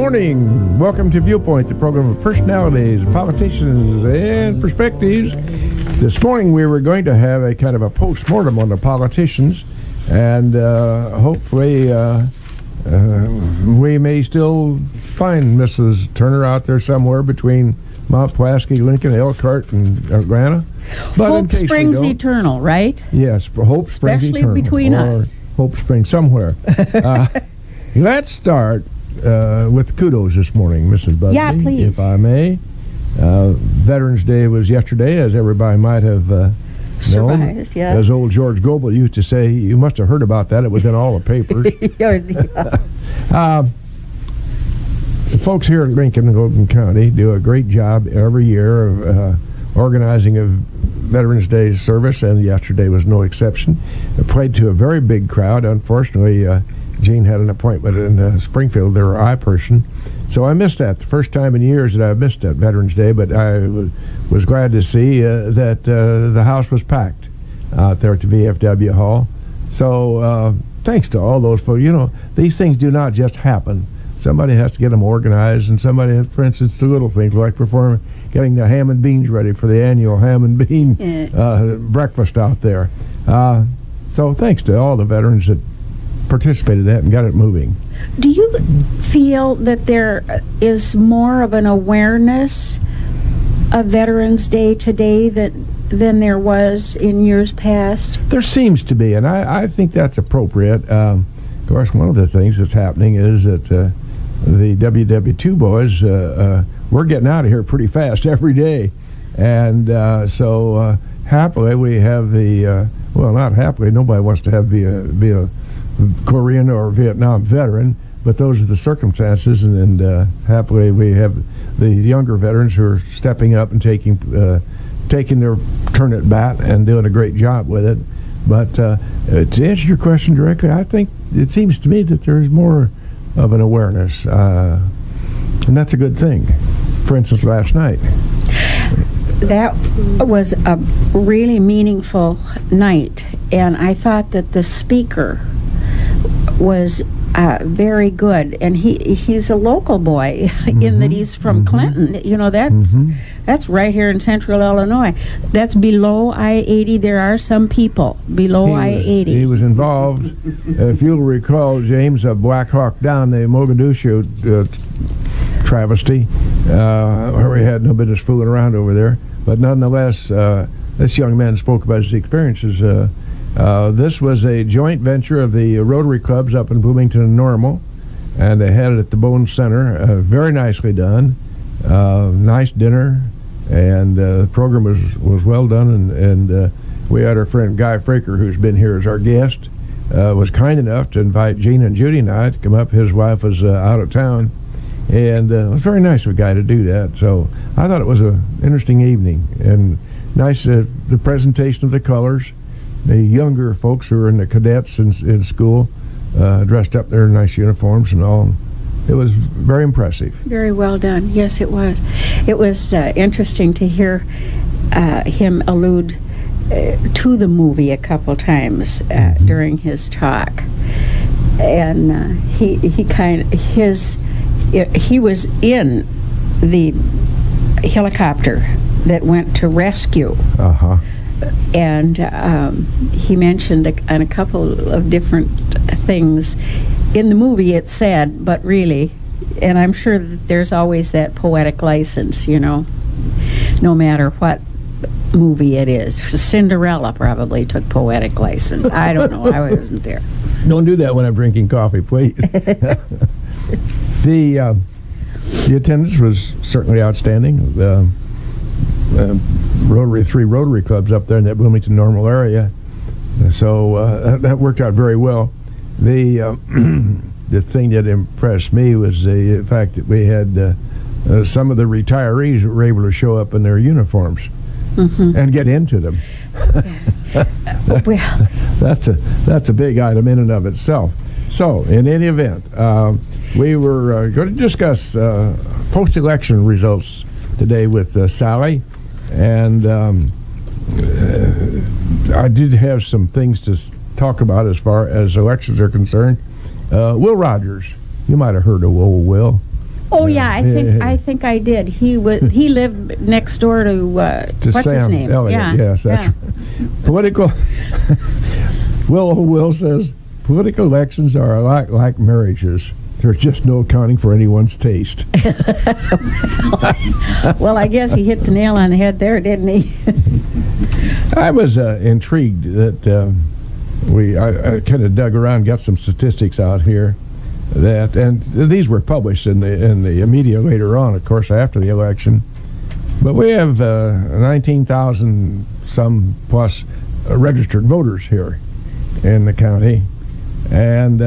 morning. Welcome to Viewpoint, the program of personalities, politicians, and perspectives. This morning we were going to have a kind of a post-mortem on the politicians, and hopefully we may still find Mrs. Turner out there somewhere between Mount Pulaski, Lincoln, Elkhart, and Atlanta. But hope springs eternal, right? Yes, hope springs eternal. Especially between us. Hope springs somewhere. Let's start with kudos this morning, Mrs. Busby. Yeah, please. If I may. Veterans Day was yesterday, as everybody might have known. Survived, yeah. As old George Goebel used to say, you must have heard about that. It was in all the papers. The folks here at Lincoln and Golden County do a great job every year of organizing a Veterans Day service, and yesterday was no exception. It played to a very big crowd. Unfortunately, Gene had an appointment in Springfield, their eye person, so I missed that. The first time in years that I've missed that Veterans Day, but I was glad to see that the house was packed out there at the VFW Hall. So thanks to all those folks. You know, these things do not just happen. Somebody has to get them organized, and somebody, for instance, the little things like getting the ham and beans ready for the annual ham and bean breakfast out there. So thanks to all the veterans that participated in that and got it moving. Do you feel that there is more of an awareness of Veterans Day today than there was in years past? There seems to be, and I think that's appropriate. Of course, one of the things that's happening is that the WW2 boys, we're getting out of here pretty fast every day. And so happily we have well, not happily, nobody wants to be a Korean or Vietnam veteran, but those are the circumstances, and happily we have the younger veterans who are stepping up and taking their turn at bat and doing a great job with it. But to answer your question directly, I think it seems to me that there's more of an awareness, and that's a good thing. For instance, last night. That was a really meaningful night, and I thought that the speaker was very good, and he's a local boy in that he's from Clinton. You know, that's right here in central Illinois. That's below I-80. There are some people below I-80. He was involved, if you'll recall, James, Black Hawk Down, the Mogadishu travesty, where we had no business fooling around over there. But nonetheless, this young man spoke about his experiences. This was a joint venture of the Rotary Clubs up in Bloomington and Normal, and they had it at the Bone Center. Very nicely done. Nice dinner, and the program was well done. And we had our friend Guy Fraker, who's been here as our guest, was kind enough to invite Gene and Judy and I to come up. His wife was out of town, and it was very nice of a guy to do that. So I thought it was an interesting evening, and nice the presentation of the colors. The younger folks who are in the cadets in school, dressed up their nice uniforms and all. It was very impressive. Very well done. Yes, it was. It was interesting to hear him allude to the movie a couple times during his talk, and he was in the helicopter that went to rescue. And he mentioned on a couple of different things. In the movie it's sad, but really, and I'm sure that there's always that poetic license, you know, no matter what movie it is. Cinderella probably took poetic license. I don't know. I wasn't there. Don't do that when I'm drinking coffee, please. The attendance was certainly outstanding. Three Rotary Clubs up there in that Bloomington Normal area, so that worked out very well. The thing that impressed me was the fact that we had some of the retirees that were able to show up in their uniforms and get into them. Well, that's a big item in and of itself. So, in any event, we were going to discuss post-election results today with Sally, and I did have some things to talk about as far as elections are concerned. Will Rogers, you might have heard of old Will. Oh yeah, I think I did. He lived next door to what's Sam his name? Elliott. Yeah, Yes, that's yeah. political. Will says political elections are a lot like marriages. There's just no accounting for anyone's taste. Well, I guess he hit the nail on the head there, didn't he? I was intrigued that I kind of dug around, got some statistics out here, and these were published in the media later on, of course, after the election. But we have 19,000 some plus registered voters here in the county, and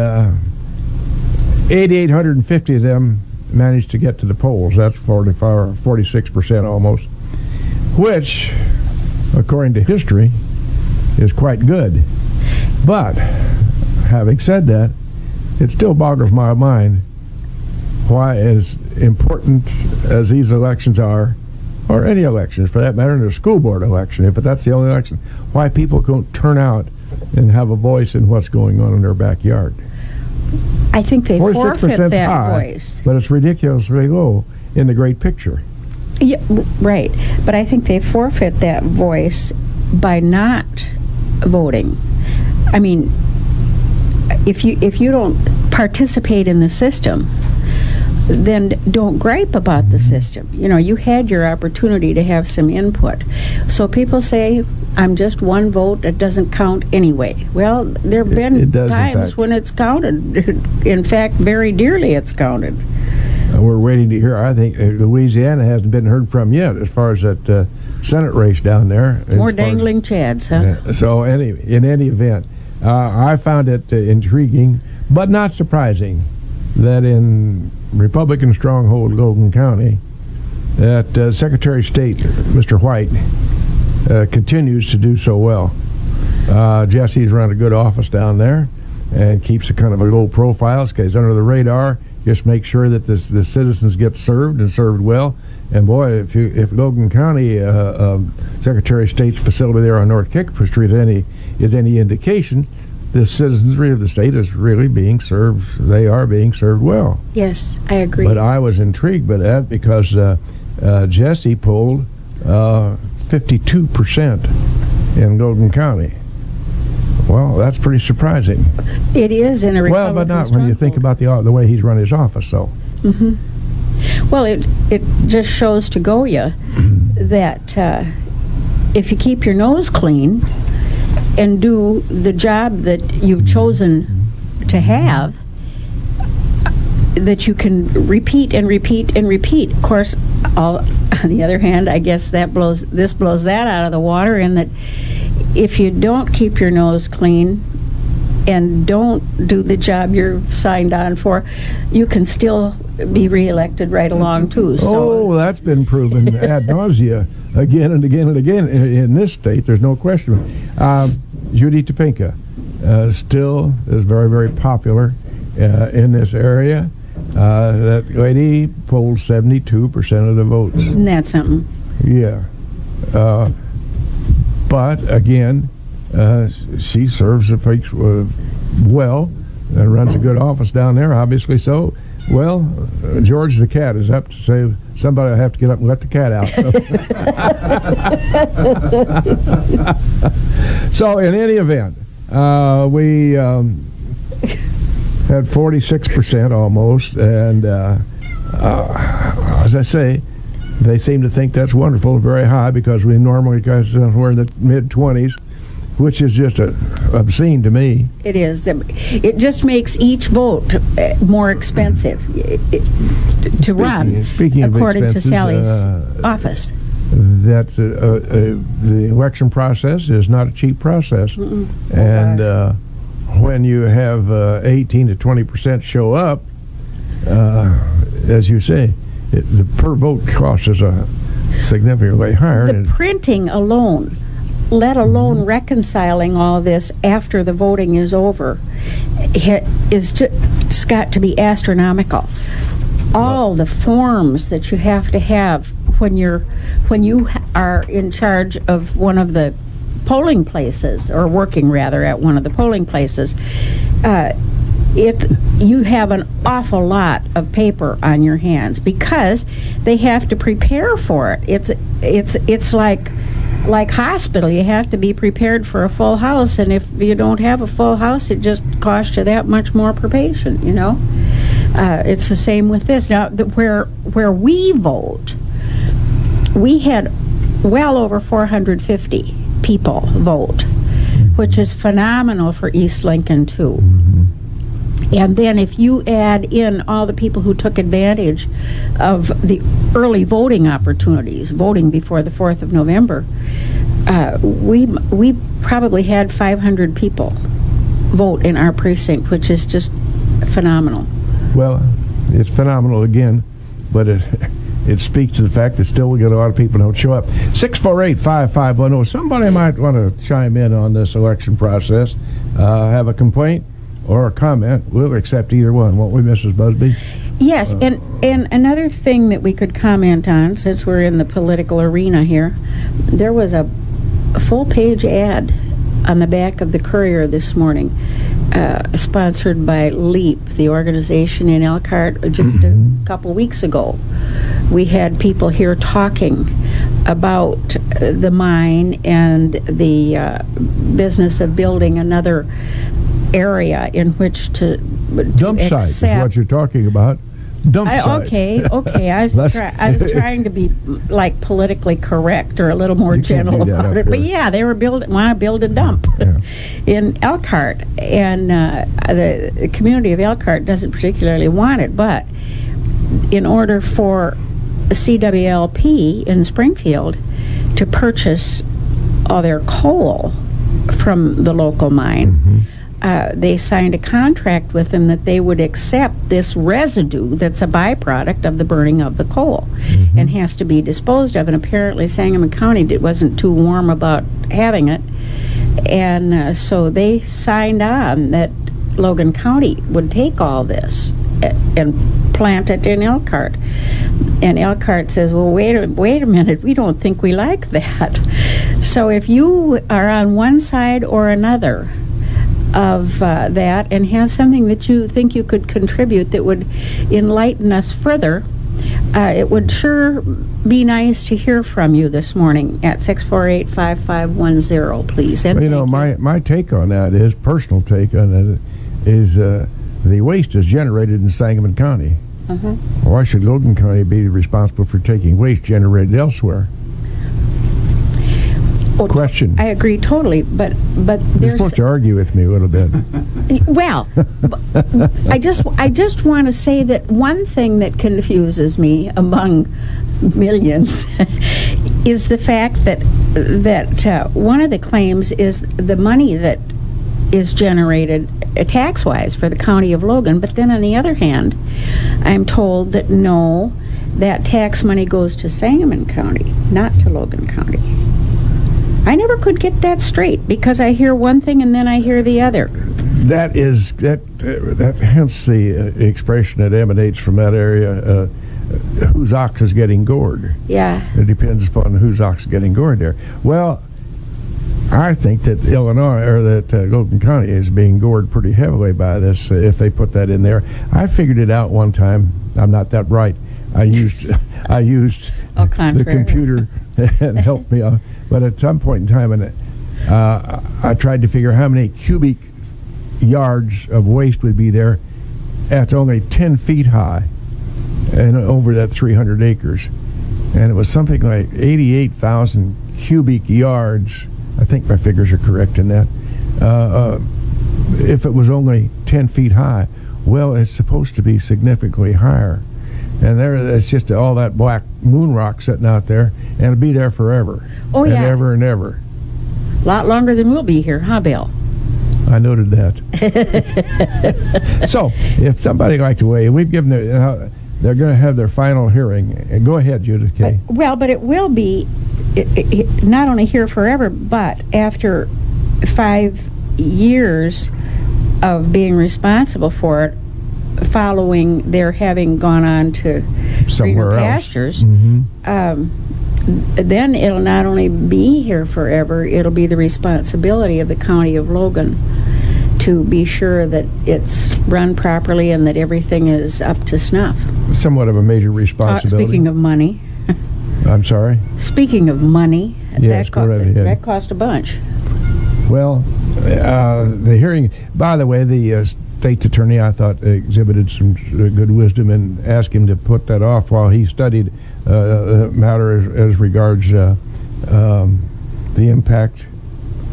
8,850 of them managed to get to the polls. That's 46% almost, which, according to history, is quite good. But having said that, it still boggles my mind why, as important as these elections are, or any elections for that matter, in a school board election, if that's the only election, why people don't turn out and have a voice in what's going on in their backyard. I think they forfeit that high, voice. but it's ridiculously low in the great picture. Yeah, right. But I think they forfeit that voice by not voting. I mean, if you don't participate in the system, then don't gripe about the system. You know, you had your opportunity to have some input. So people say, I'm just one vote, it doesn't count anyway. Well, there have been times when it's counted. In fact, very dearly it's counted. We're waiting to hear. I think Louisiana hasn't been heard from yet as far as that Senate race down there. More dangling chads, huh? So in any event, I found it intriguing, but not surprising, that in Republican stronghold Logan County, that Secretary of State, Mr. White, continues to do so well. Jesse's run a good office down there and keeps a kind of a low profile, stays under the radar, just make sure that the citizens get served and served well. And boy, if Logan County Secretary of State's facility there on North Kickapoo Street is any indication, the citizenry of the state is really being served. They are being served well. Yes, I agree. But I was intrigued by that because Jesse polled 52% in Logan County. Well, that's pretty surprising. It is in a Republican but not stronghold. when you think about the way he's run his office, though. Mm-hmm. Well, it just shows to Goya that if you keep your nose clean and do the job that you've chosen to have, that you can repeat and repeat and repeat. Of course, on the other hand, I guess this blows that out of the water, in that if you don't keep your nose clean and don't do the job you're signed on for, you can still be reelected right along too. So that's been proven ad nausea again and again and again in this state. There's no question. Judy Topinka still is very, very popular in this area. That lady polled 72% of the votes. Isn't that something? Yeah. But again, she serves the folks well and runs a good office down there, obviously so. Well, George the cat is up to say somebody will have to get up and let the cat out. So in any event, we had 46% almost, and as I say, they seem to think that's wonderful and very high, because we normally guys somewhere in the mid-20s, which is just obscene to me. It is. It just makes each vote more expensive to run, according to Sally's office. That the election process is not a cheap process. And when you have 18 to 20% show up, as you say, the per vote cost is significantly higher. The printing alone, let alone reconciling all this after the voting is over, is just got to be astronomical. All the forms that you have to have when you are in charge of one of the polling places, or working rather at one of the polling places, you have an awful lot of paper on your hands because they have to prepare for it. It's like hospital. You have to be prepared for a full house, and if you don't have a full house, it just costs you that much more per patient, you know. It's the same with this. Now, where we vote, we had well over 450 people vote, which is phenomenal for East Lincoln, too. And then if you add in all the people who took advantage of the early voting opportunities, voting before the 4th of November, we probably had 500 people vote in our precinct, which is just phenomenal. Well, it's phenomenal again, but it speaks to the fact that still we get a lot of people who don't show up. 648-5510. Somebody might want to chime in on this election process, have a complaint or a comment. We'll accept either one, won't we, Mrs. Busby? Yes, and another thing that we could comment on, since we're in the political arena here, there was a full-page ad on the back of the Courier this morning, sponsored by LEAP, the organization in Elkhart, just a couple weeks ago. We had people here talking about the mine and the business of building another area in which to dump site is what you're talking about. Dump site. Okay. I was trying to be like politically correct or a little more gentle about it. But yeah, they want to build a dump in Elkhart, and the community of Elkhart doesn't particularly want it. But in order for CWLP in Springfield to purchase all their coal from the local mine, they signed a contract with them that they would accept this residue that's a byproduct of the burning of the coal and has to be disposed of. And apparently Sangamon County wasn't too warm about having it. And so they signed on that Logan County would take all this and plant it in Elkhart. And Elkhart says, well, wait a minute, we don't think we like that. So if you are on one side or another of that and have something that you think you could contribute that would enlighten us further, it would sure be nice to hear from you this morning at 648-5510, please. And well, my take on that is, personal take on that is, the waste is generated in Sangamon County. Why should Logan County be responsible for taking waste generated elsewhere? Question. I agree totally, but you're supposed to argue with me a little bit. Well, I just want to say that one thing that confuses me among millions is the fact that one of the claims is the money that is generated tax-wise for the county of Logan, but then on the other hand, I'm told that no, that tax money goes to Sangamon County, not to Logan County. I never could get that straight because I hear one thing and then I hear the other. That hence the expression that emanates from that area, whose ox is getting gored. Yeah. It depends upon whose ox is getting gored there. Well, I think that Illinois, or that Logan County is being gored pretty heavily by this if they put that in there. I figured it out one time. I'm not that bright. I used the computer and helped me out. But at some point in time, I tried to figure how many cubic yards of waste would be there at only 10 feet high and over that 300 acres. And it was something like 88,000 cubic yards. I think my figures are correct in that. If it was only 10 feet high, well, it's supposed to be significantly higher. And it's just all that black moon rock sitting out there, and it'll be there forever. Oh, yeah. And ever and ever. A lot longer than we'll be here, huh, Bill? I noted that. So, if somebody would like to weigh, we've given they're going to have their final hearing. Go ahead, Judith Kay. But it will be not only here forever, but after 5 years of being responsible for it, following their having gone on to greener pastures, then it'll not only be here forever, it'll be the responsibility of the county of Logan. to be sure that it's run properly and that everything is up to snuff. Somewhat of a major responsibility. Speaking of money. I'm sorry? Speaking of money, Yes, go right ahead. that cost a bunch. Well, the hearing, by the way, the state's attorney, I thought, exhibited some good wisdom and asked him to put that off while he studied the matter as regards the impact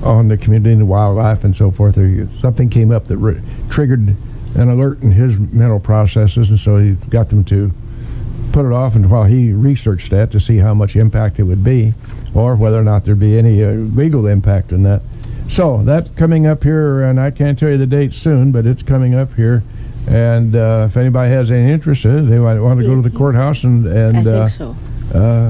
on the community and the wildlife and so forth. Something came up that triggered an alert in his mental processes, and so he got them to put it off, and while he researched that to see how much impact it would be or whether or not there'd be any legal impact in that. So that's coming up here, and I can't tell you the date soon, but it's coming up here. And if anybody has any interest in it, they might want to go to the courthouse and I think so.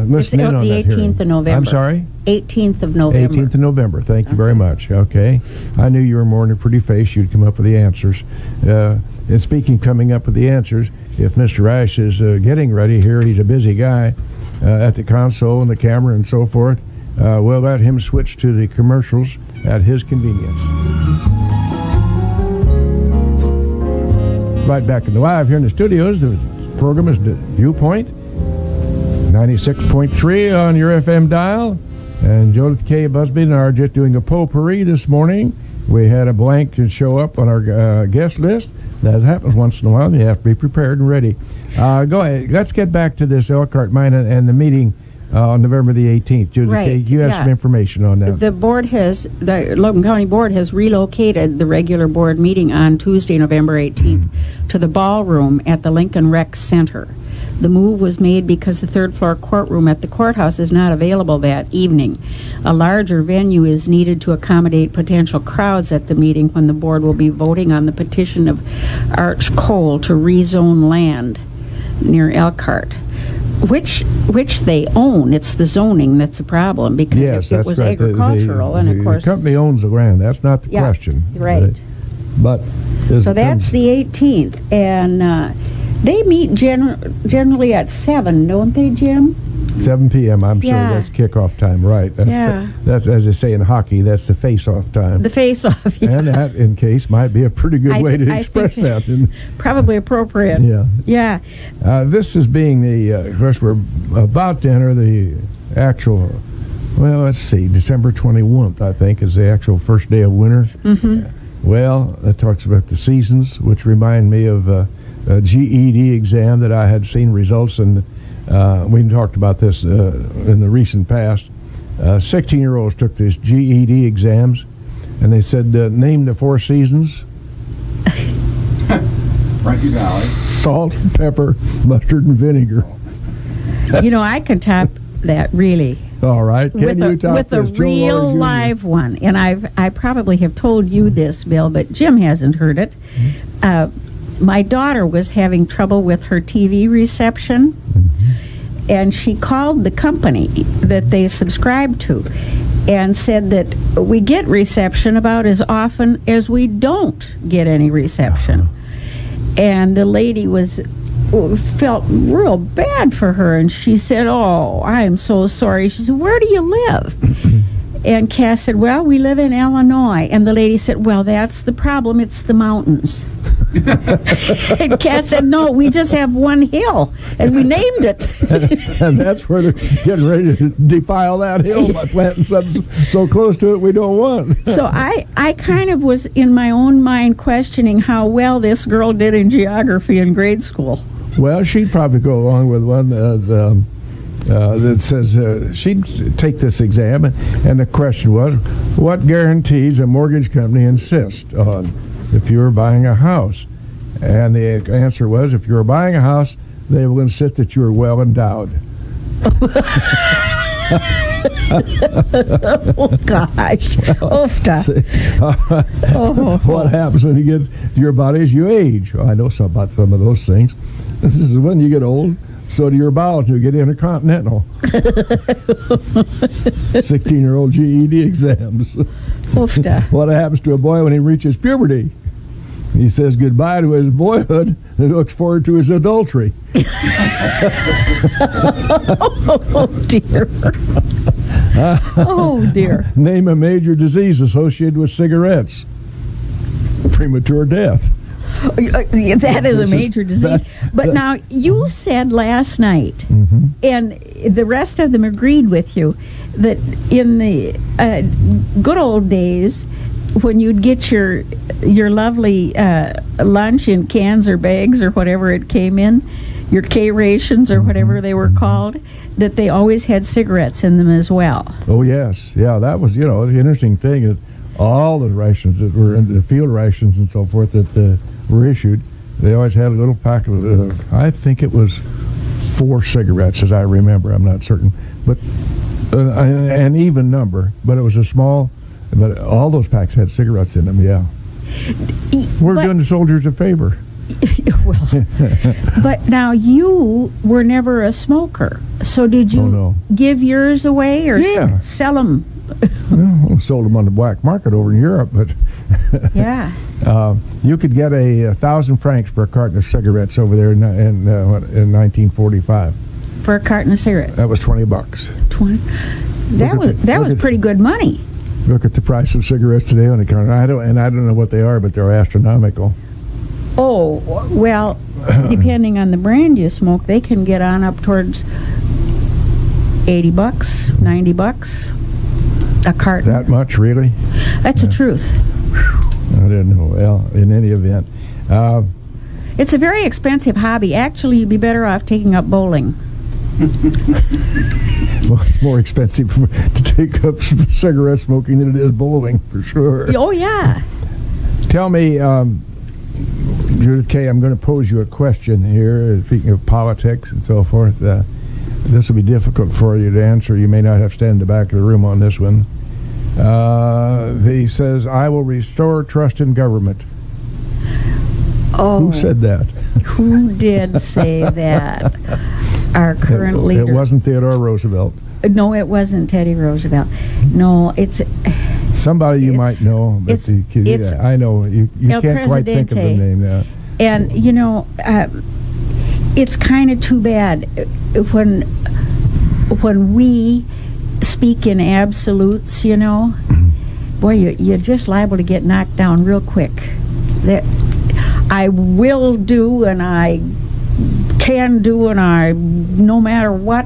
Listen in on the that 18th hearing. of November. I'm sorry? 18th of November. 18th of November. Thank you very much. Okay. I knew you were more than a pretty face. You'd come up with the answers. And speaking coming up with the answers, if Mr. Ash is getting ready here, he's a busy guy at the console and the camera and so forth, we'll let him switch to the commercials at his convenience. Right back in the live here in the studios. The program is Viewpoint, 96.3 on your FM dial. And Judith K. Busby and I are just doing a potpourri this morning. We had a blank to show up on our guest list. That happens once in a while. You have to be prepared and ready. Go ahead. Let's get back to this Elkhart mine and the meeting on November the 18th. Judith K., you have some information on that. The Logan County Board has relocated the regular board meeting on Tuesday, November 18th to the ballroom at the Lincoln Rec Center. The move was made because the third-floor courtroom at the courthouse is not available that evening. A larger venue is needed to accommodate potential crowds at the meeting when the board will be voting on the petition of Arch Cole to rezone land near Elkhart, which they own. It's the zoning that's a problem because it was right. agricultural, and of course the company owns the land. That's not the question. Right. But so that's the 18th, and they meet generally at 7, don't they, Jim? 7 p.m. I'm sorry, that's kickoff time, right? That's, as they say in hockey, that's the face-off time. The face-off, yeah. And that, in case, might be a pretty good way to express that. Probably appropriate. Yeah. This is being of course, we're about to enter the actual, well, let's see, December 21st, I think, is the actual first day of winter. Mm-hmm. Well, that talks about the seasons, which remind me of a GED exam that I had seen results in. We talked about this in the recent past. 16-year-olds took this GED exams, and they said, name the 4 seasons. Frankie Valley. Salt, pepper, mustard, and vinegar. I could top that, really. All right. Can you top with this? With a real live one. And I probably have told you this, Bill, but Jim hasn't heard it. My daughter was having trouble with her TV reception, and she called the company that they subscribe to and said that we get reception about as often as we don't get any reception. And the lady felt real bad for her, and she said, "Oh, I'm so sorry." She said, "Where do you live?" And Cass said, "Well, we live in Illinois." And the lady said, "Well, that's the problem. It's the mountains." And Cass said, "No, we just have one hill, and we named it." And that's where they're getting ready to defile that hill by planting something so close to it we don't want. So I kind of was in my own mind questioning how well this girl did in geography in grade school. Well, she'd probably go along with one that says she'd take this exam, and the question was, what guarantees a mortgage company insist on if you were buying a house? And the answer was, if you were buying a house, they will insist that you are well endowed. Oh, gosh. What happens when you get to your body as you age? Well, I know about some of those things. This is when you get old, so do your bowels. You get intercontinental. 16-year-old GED exams. What happens to a boy when he reaches puberty? He says goodbye to his boyhood and looks forward to his adultery. Oh, dear. Oh, dear. Name a major disease associated with cigarettes. premature death. That is a major disease. But now, you said last night, and the rest of them agreed with you, that in the good old days, when you'd get your lovely lunch in cans or bags or whatever it came in, your K-rations or whatever they were called, that they always had cigarettes in them as well. Oh, yes. Yeah, that was, the interesting thing is all the rations that were in the field rations and so forth that were issued, they always had a little pack of, I think it was 4 cigarettes, as I remember. I'm not certain. But an even number, but it was a small, but all those packs had cigarettes in them, yeah. We're doing the soldiers a favor. Well, but now you were never a smoker, so did you give yours away or sell them? Well, sold them on the black market over in Europe, but yeah, you could get 1,000 francs for a carton of cigarettes over there in 1945. For a carton of cigarettes, that was $20. 20. That was pretty good money. Look at the price of cigarettes today on the counter. I don't know what they are, but they're astronomical. Oh, well, depending on the brand you smoke, they can get on up towards $80, $90 a carton. That much, really? That's the truth. I didn't know. Well, in any event. It's a very expensive hobby. Actually, you'd be better off taking up bowling. Well, it's more expensive to take up cigarette smoking than it is bowling, for sure. Oh, yeah. Tell me, Judith K., I'm going to pose you a question here, speaking of politics and so forth. This will be difficult for you to answer. You may not have to stand in the back of the room on this one. He says, I will restore trust in government. Oh. Who said that? Who did say that? Our current leader. It wasn't Theodore Roosevelt. No, it wasn't Teddy Roosevelt. No, it's... Somebody you might know. But I know. You can't quite think of the name now. And, it's kind of too bad when we speak in absolutes, boy, you're just liable to get knocked down real quick. That I will do and I can do and I, no matter what,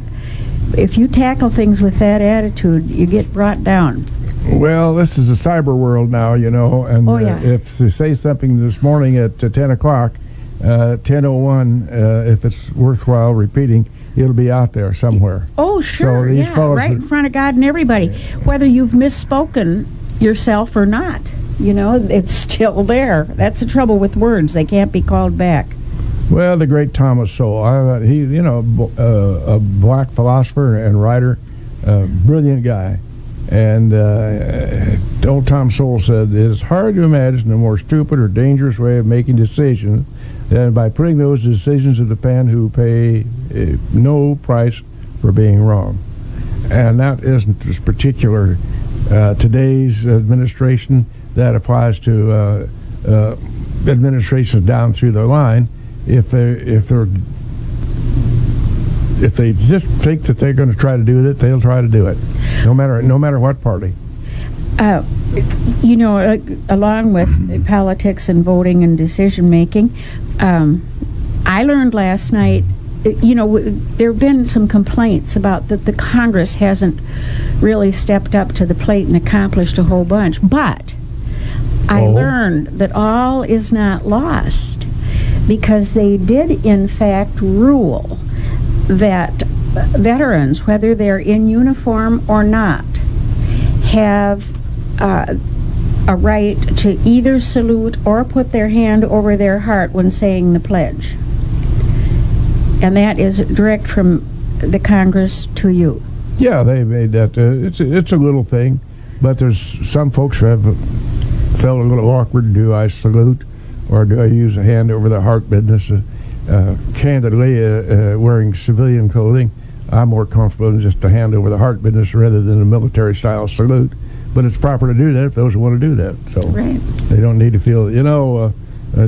if you tackle things with that attitude, you get brought down. Well, this is a cyber world now, and if they say something this morning at 10 o'clock, 10:01, if it's worthwhile repeating, it'll be out there somewhere. Oh, sure, so these fellows right in front of God and everybody. Whether you've misspoken yourself or not, it's still there. That's the trouble with words. They can't be called back. Well, the great Thomas Sowell, he, a black philosopher and writer, brilliant guy. And old Tom Sowell said, it is hard to imagine a more stupid or dangerous way of making decisions than by putting those decisions in the pen who pay no price for being wrong. And that isn't just particular today's administration. That applies to administrations down through the line. If they just think that they're going to try to do it, they'll try to do it, no matter what party. Along with politics and voting and decision making, I learned last night. There have been some complaints about that the Congress hasn't really stepped up to the plate and accomplished a whole bunch. But I learned that all is not lost, because they did in fact rule that veterans, whether they're in uniform or not, have a right to either salute or put their hand over their heart when saying the pledge. And that is direct from the Congress to you. Yeah, they made that. It's a little thing, but there's some folks who have felt a little awkward. Do I salute, or do I use a hand over the heart business? Candidly, wearing civilian clothing, I'm more comfortable in just a hand over the heart business rather than a military-style salute. But it's proper to do that if those who want to do that. So right. They don't need to feel,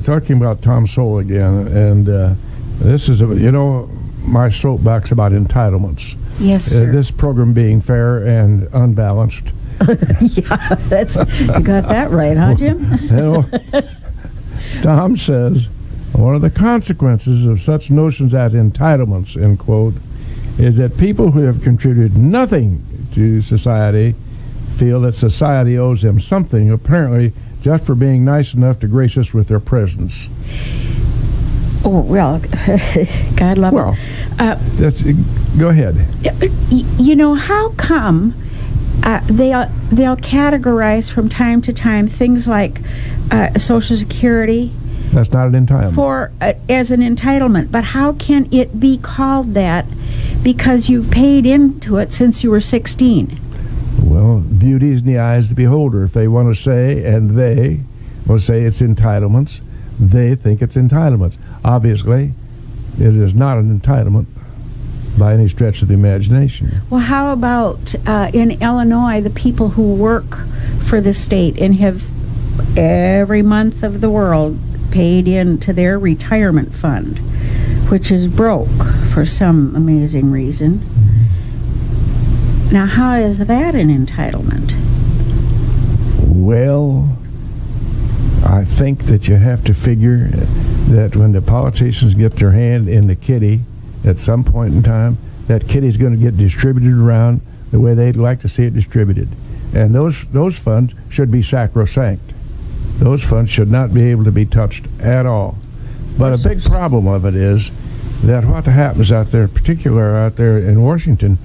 talking about Tom Sowell again, and this is, my soapbox about entitlements. Yes, sir. This program being fair and unbalanced. Yeah, you got that right, huh, Jim? Tom says, one of the consequences of such notions as entitlements, end quote, is that people who have contributed nothing to society feel that society owes them something, apparently just for being nice enough to grace us with their presence. Oh, well, God love Well, go ahead. You know, how come they'll categorize from time to time things like Social Security That's not an entitlement. As an entitlement, but how can it be called that because you've paid into it since you were 16? Well, beauty is in the eyes of the beholder. If they want to say, and they will say it's entitlements, they think it's entitlements. Obviously, it is not an entitlement by any stretch of the imagination. Well, how about in Illinois, the people who work for the state and have every month of the world paid into their retirement fund, which is broke for some amazing reason. Now, how is that an entitlement? Well, I think that you have to figure that when the politicians get their hand in the kitty at some point in time, that kitty's going to get distributed around the way they'd like to see it distributed. And those funds should be sacrosanct. Those funds should not be able to be touched at all. But a big problem of it is that what happens out there, particularly out there in Washington,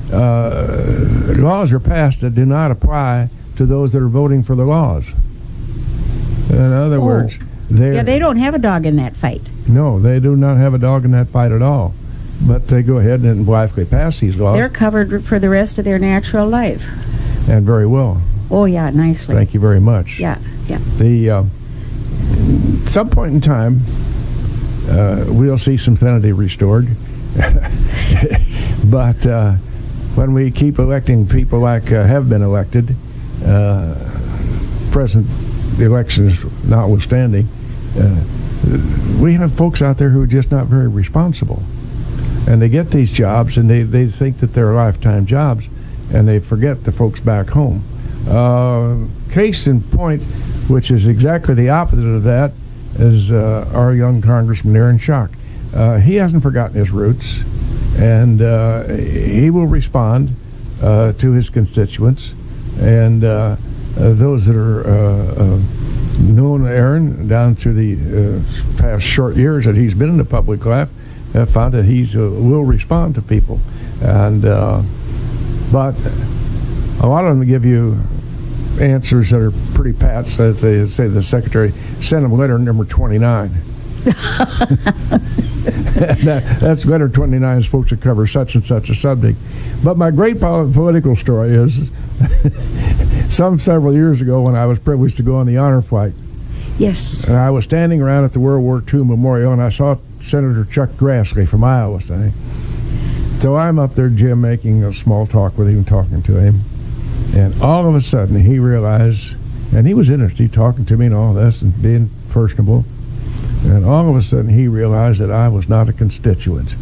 laws are passed that do not apply to those that are voting for the laws. In other words, they don't have a dog in that fight. No, they do not have a dog in that fight at all. But they go ahead and blithely pass these laws. They're covered for the rest of their natural life. And very well. Oh, yeah, nicely. Thank you very much. Yeah. Some point in time, we'll see some sanity restored. But when we keep electing people like have been elected, present elections notwithstanding, we have folks out there who are just not very responsible. And they get these jobs, and they think that they're lifetime jobs, and they forget the folks back home. Case in point, which is exactly the opposite of that, is our young Congressman Aaron Schock. He hasn't forgotten his roots, and he will respond to his constituents. And those that are known Aaron down through the past short years that he's been in the public life have found that he will respond to people. And but a lot of them give you answers that are pretty pat. So they say the secretary sent him letter number 29. That's letter 29 is supposed to cover such and such a subject. But my great political story is several years ago when I was privileged to go on the honor flight. Yes. And I was standing around at the World War II Memorial, and I saw Senator Chuck Grassley from Iowa. So I'm up there, Jim, making a small talk with him, talking to him. And all of a sudden, he realized, and he was interested, talking to me and all this, and being personable. And all of a sudden, he realized that I was not a constituent.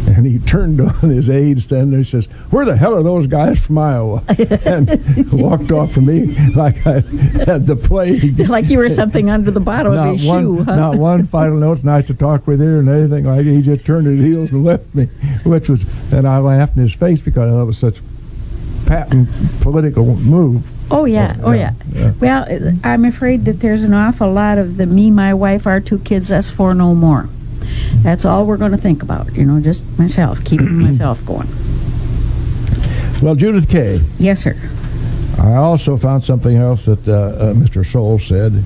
And he turned on his aide standing there and says, "Where the hell are those guys from Iowa?" And walked off from me like I had the plague. Like you were something under the bottom of his shoe, huh? Not one final note, nice to talk with you and anything like that. He just turned his heels and left me, and I laughed in his face because it was such a patent political move. Oh, yeah. Well, I'm afraid that there's an awful lot of the me, my wife, our two kids, us four, no more. That's all we're going to think about, just myself, keeping myself going. Well, Judith Kay. Yes, sir. I also found something else that Mr. Soul said.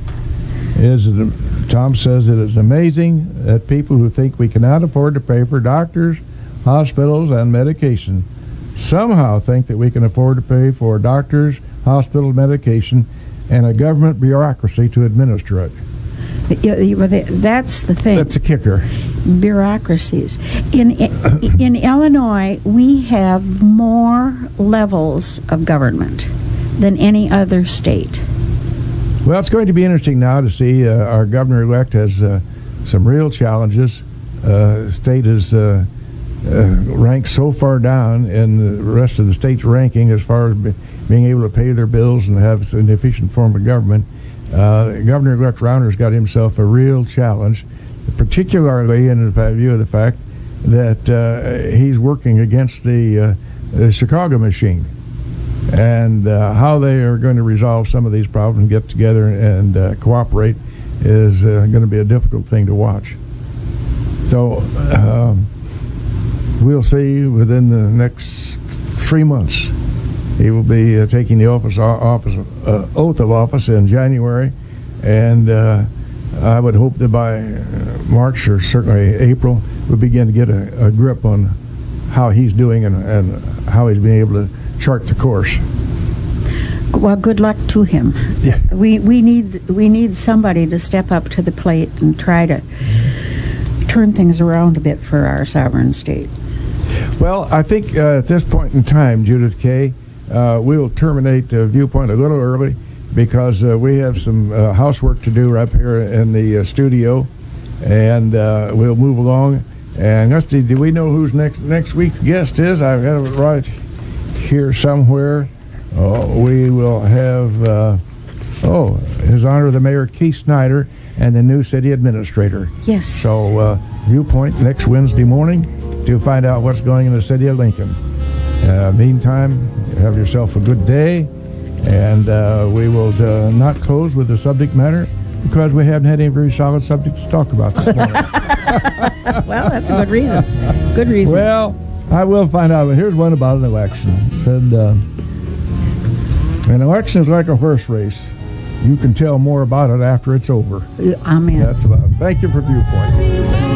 Tom says that it's amazing that people who think we cannot afford to pay for doctors, hospitals, and medication somehow think that we can afford to pay for doctors, hospital medication, and a government bureaucracy to administer it. That's the thing. That's a kicker. Bureaucracies. In Illinois, we have more levels of government than any other state. Well, it's going to be interesting now to see our governor-elect has some real challenges. State is ranked so far down in the rest of the state's ranking as far as being able to pay their bills and have an efficient form of government. Governor-elect Rauner's got himself a real challenge, particularly in view of the fact that he's working against the Chicago machine. And how they are going to resolve some of these problems and get together and cooperate is going to be a difficult thing to watch. So we'll see within the next 3 months. He will be taking the oath of office in January, and I would hope that by March or certainly April, we'll begin to get a grip on how he's doing and how he's being able to chart the course. Well, good luck to him. Yeah. We need somebody to step up to the plate and try to turn things around a bit for our sovereign state. Well, I think at this point in time, Judith Kay, we will terminate Viewpoint a little early because we have some housework to do up here in the studio, and we'll move along. And Rusty, do we know who's next week's guest is? I've got it right here somewhere. We will have, His Honor the Mayor Keith Snyder and the new city administrator. Yes. So Viewpoint next Wednesday morning to find out what's going in the city of Lincoln. Meantime, have yourself a good day, and we will not close with the subject matter because we haven't had any very solid subjects to talk about this morning. Well, that's a good reason. Good reason. Well, I will find out. But here's one about an election. And an election is like a horse race. You can tell more about it after it's over. Amen. That's about it. Thank you for Viewpoint.